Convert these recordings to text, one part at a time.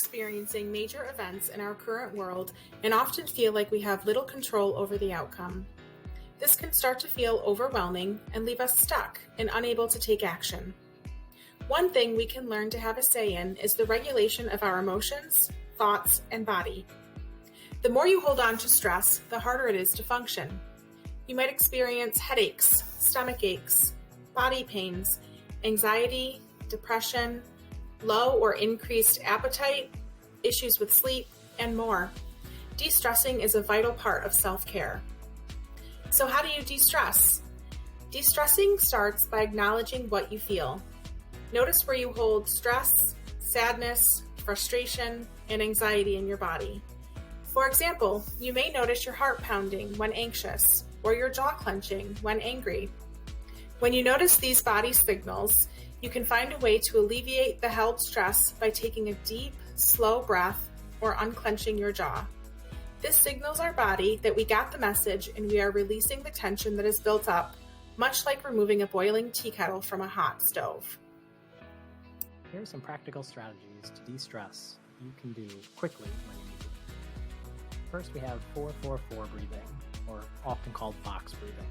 experiencing major events in our current world and often feel like we have little control over the outcome. This can start to feel overwhelming and leave us stuck and unable to take action. One thing we can learn to have a say in is the regulation of our emotions, thoughts, and body. The more you hold on to stress, the harder it is to function. You might experience headaches, stomach aches, body pains, anxiety, depression, low or increased appetite, issues with sleep, and more. De-stressing is a vital part of self-care. So how do you de-stress? De-stressing starts by acknowledging what you feel. Notice where you hold stress, sadness, frustration, and anxiety in your body. For example, you may notice your heart pounding when anxious, or your jaw clenching when angry. When you notice these body signals, you can find a way to alleviate the held stress by taking a deep, slow breath or unclenching your jaw. This signals our body that we got the message and we are releasing the tension that is built up, much like removing a boiling tea kettle from a hot stove. Here are some practical strategies to de-stress you can do quickly when you need it. First, we have 4-4-4 breathing, or often called box breathing.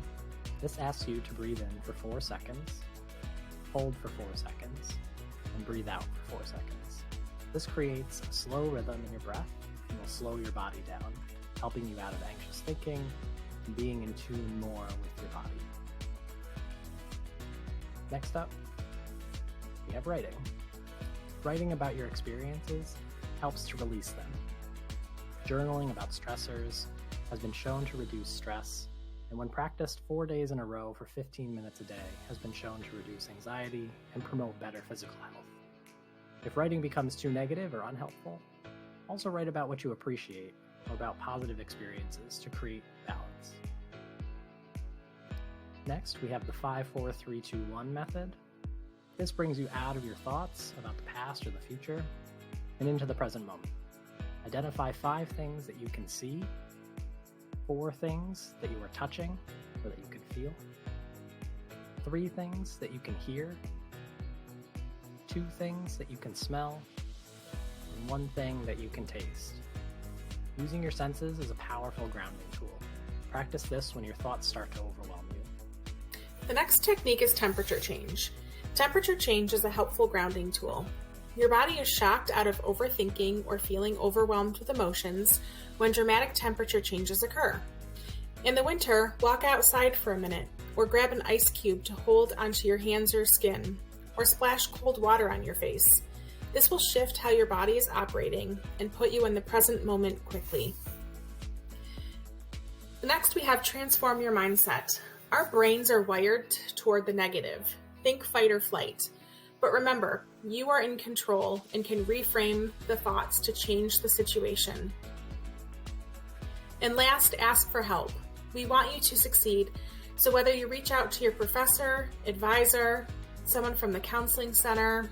This asks you to breathe in for 4 seconds, hold for 4 seconds, and breathe out for 4 seconds. This creates a slow rhythm in your breath and will slow your body down, helping you out of anxious thinking and being in tune more with your body. Next up, we have writing. Writing about your experiences helps to release them. Journaling about stressors has been shown to reduce stress, and when practiced 4 days in a row for 15 minutes a day, has been shown to reduce anxiety and promote better physical health. If writing becomes too negative or unhelpful, also write about what you appreciate or about positive experiences to create balance. Next, we have the 5-4-3-2-1 method. This brings you out of your thoughts about the past or the future and into the present moment. Identify 5 things that you can see, 4 things that you are touching or that you can feel, 3 things that you can hear, 2 things that you can smell, and 1 thing that you can taste. Using your senses is a powerful grounding tool. Practice this when your thoughts start to overwhelm you. The next technique is temperature change. Temperature change is a helpful grounding tool. Your body is shocked out of overthinking or feeling overwhelmed with emotions when dramatic temperature changes occur. In the winter, walk outside for a minute, or grab an ice cube to hold onto your hands or skin, or splash cold water on your face. This will shift how your body is operating and put you in the present moment quickly. Next, we have transform your mindset. Our brains are wired toward the negative. Think fight or flight. But remember, you are in control and can reframe the thoughts to change the situation. And last, ask for help. We want you to succeed, so whether you reach out to your professor, advisor, someone from the counseling center,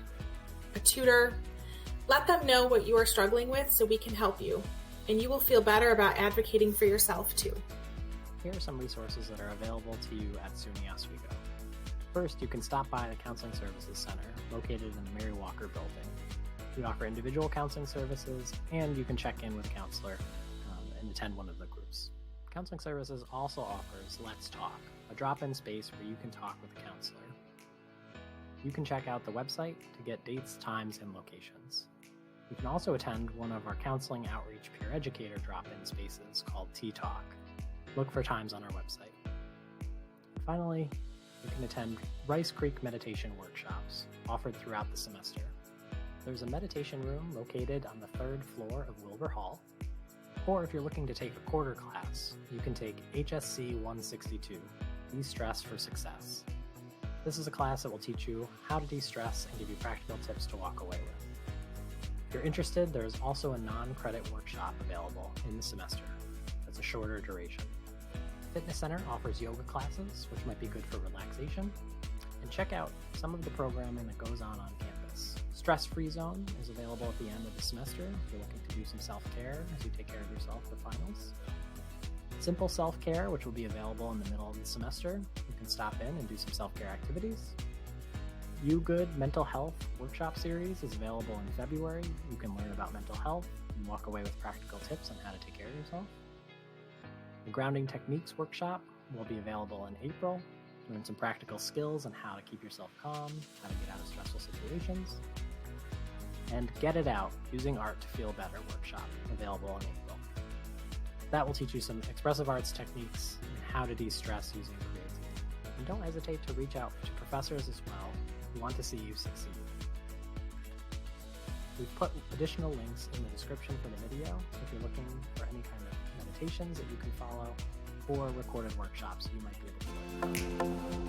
a tutor, let them know what you are struggling with so we can help you, and you will feel better about advocating for yourself too. Here are some resources that are available to you at SUNY Oswego. First, you can stop by the Counseling Services Center, located in the Mary Walker building. We offer individual counseling services, and you can check in with a counselor and attend one of the groups. Counseling Services also offers Let's Talk, a drop-in space where you can talk with a counselor. You can check out the website to get dates, times, and locations. You can also attend one of our counseling outreach peer educator drop-in spaces called T-Talk. Look for times on our website. Finally, you can attend Rice Creek meditation workshops offered throughout the semester. There's a meditation room located on the 3rd floor of Wilbur Hall, or if you're looking to take a quarter class, you can take HSC 162, De-Stress for Success. This is a class that will teach you how to de-stress and give you practical tips to walk away with. If you're interested, there is also a non-credit workshop available in the semester. That's a shorter duration. Fitness Center offers yoga classes, which might be good for relaxation, and check out some of the programming that goes on campus. Stress-Free Zone is available at the end of the semester if you're looking to do some self-care as you take care of yourself for finals. Simple Self-Care, which will be available in the middle of the semester. You can stop in and do some self-care activities. You Good Mental Health workshop series is available in February. You can learn about mental health and walk away with practical tips on how to take care of yourself. The Grounding Techniques workshop will be available in April. Learn some practical skills on how to keep yourself calm, how to get out of stressful situations. And Get It Out, Using Art to Feel Better workshop, available in April. That will teach you some expressive arts techniques and how to de-stress using creativity. And don't hesitate to reach out to professors as well who want to see you succeed. We've put additional links in the description for the video if you're looking for any kind of meditations that you can follow or recorded workshops you might be able to learn.